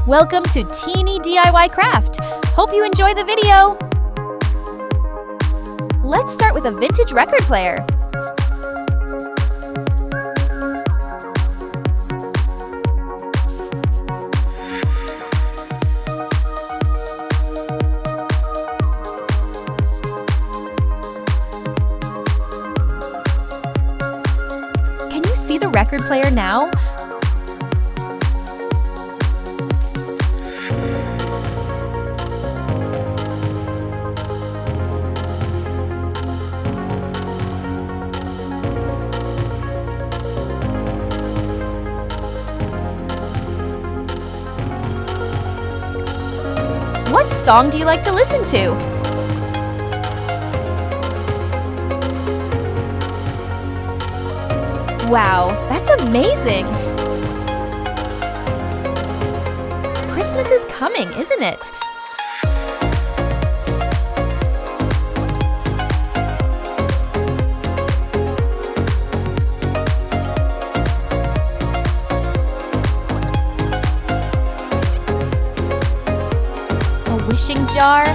Welcome to Teeny DIY Craft. Hope you enjoy the video. Let's start with a vintage record player. Can you see the record player now? What song do you like to listen to? Wow, that's amazing! Christmas is coming, isn't it? Wishing jar.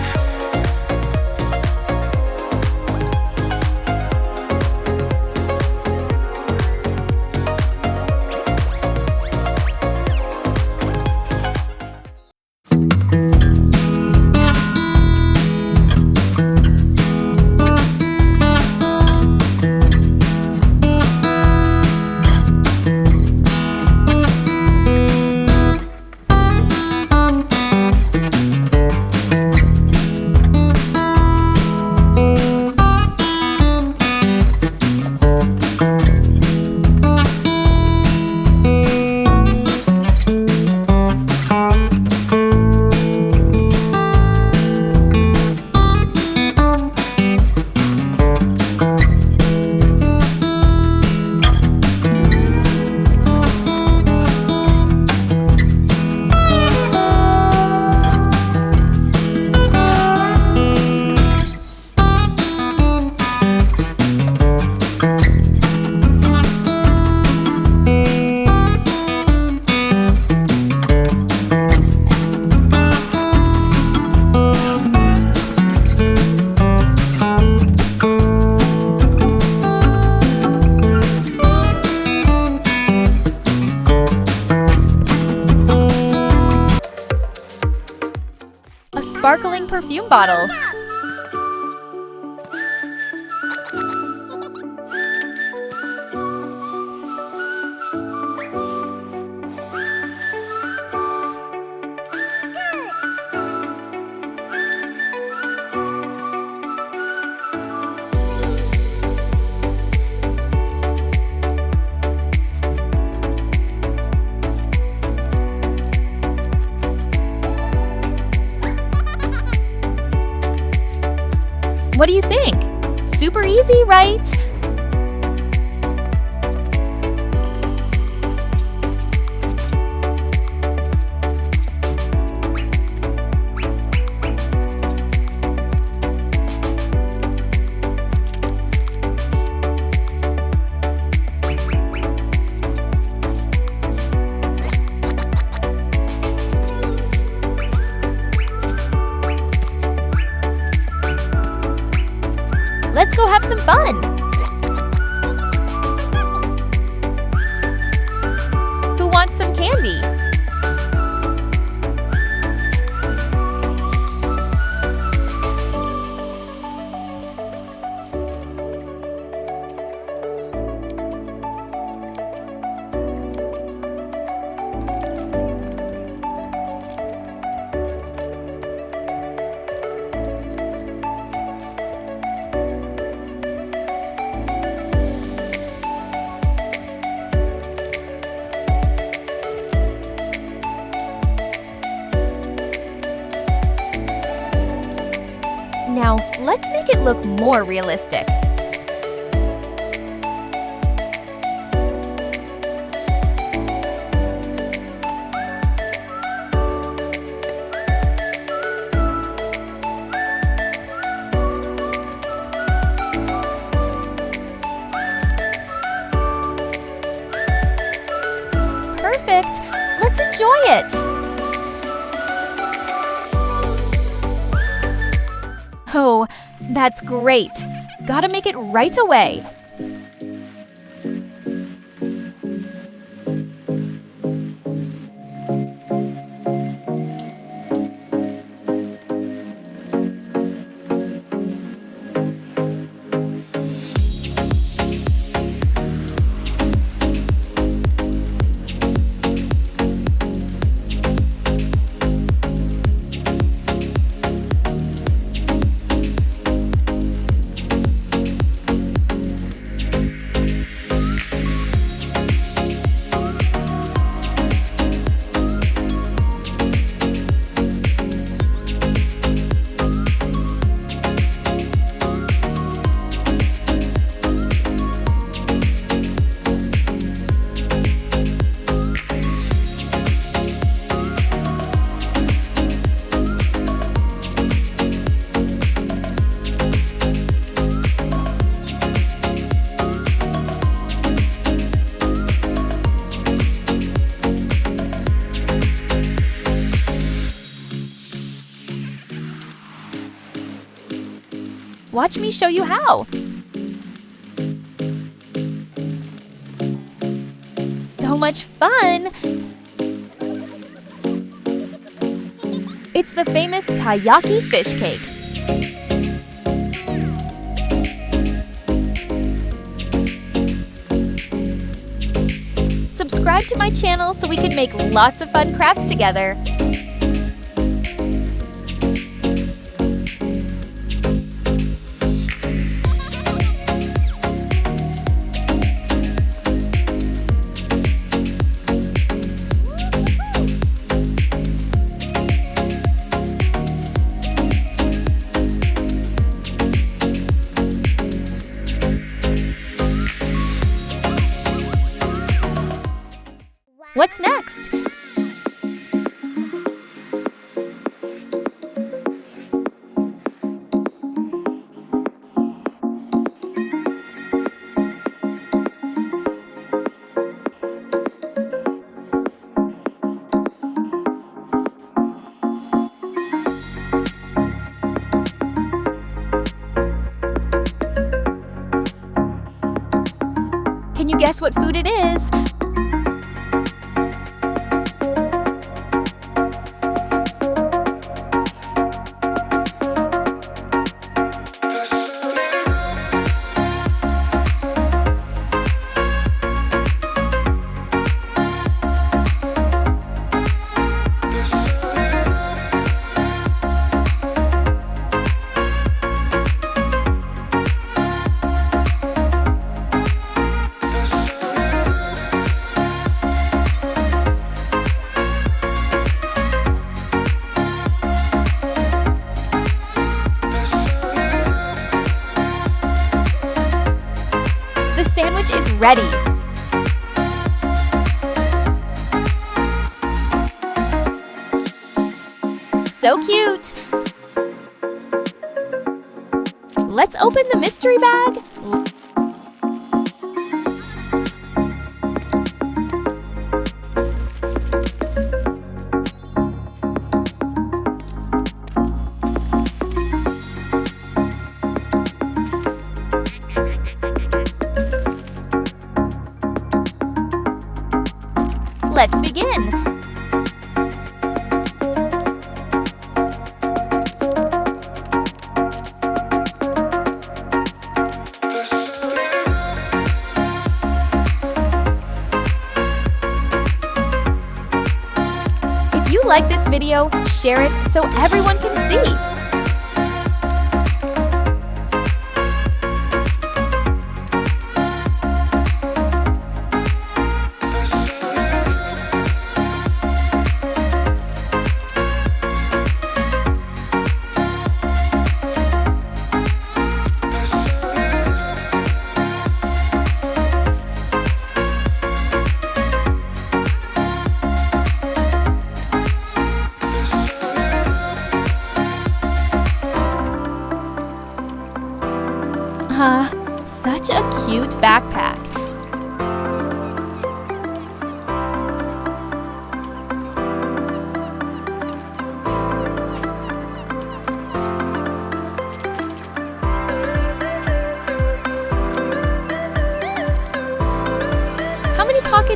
A sparkling perfume bottle. What do you think? Super easy, right? Let's go have some fun! Who wants some candy? Now, let's make it look more realistic. Perfect! Let's enjoy it! Oh, that's great. Gotta make it right away. Watch me show you how. So much fun! It's the famous Taiyaki fish cake. Subscribe to my channel so we can make lots of fun crafts together. What's next? Can you guess what food it is? The sandwich is ready. So cute! Let's open the mystery bag. Let's begin. If you like this video, share it so everyone can see. Such a cute backpack.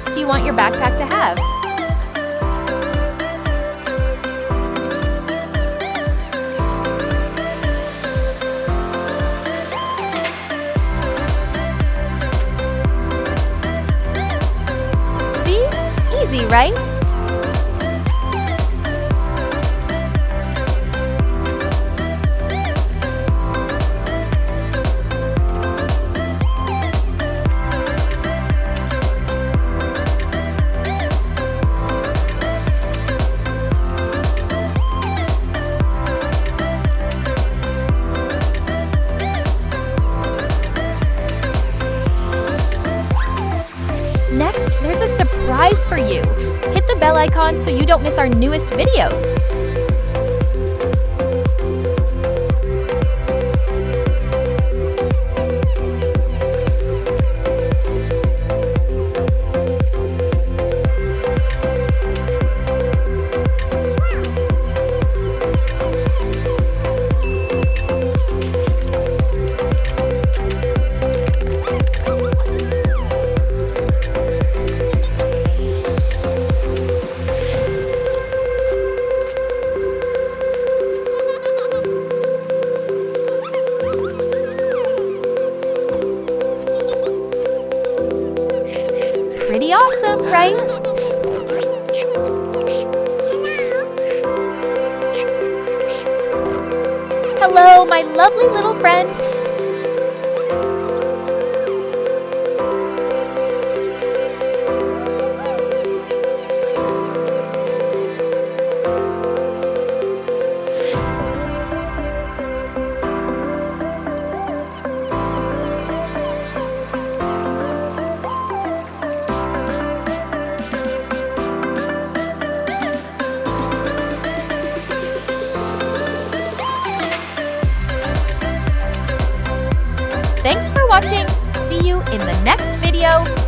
pockets do you want your backpack to have? See? Easy, right? Next, there's a surprise for you. Hit the bell icon so you don't miss our newest videos. Pretty awesome, right? Hello, my lovely little friend. Thanks for watching. See you in the next video.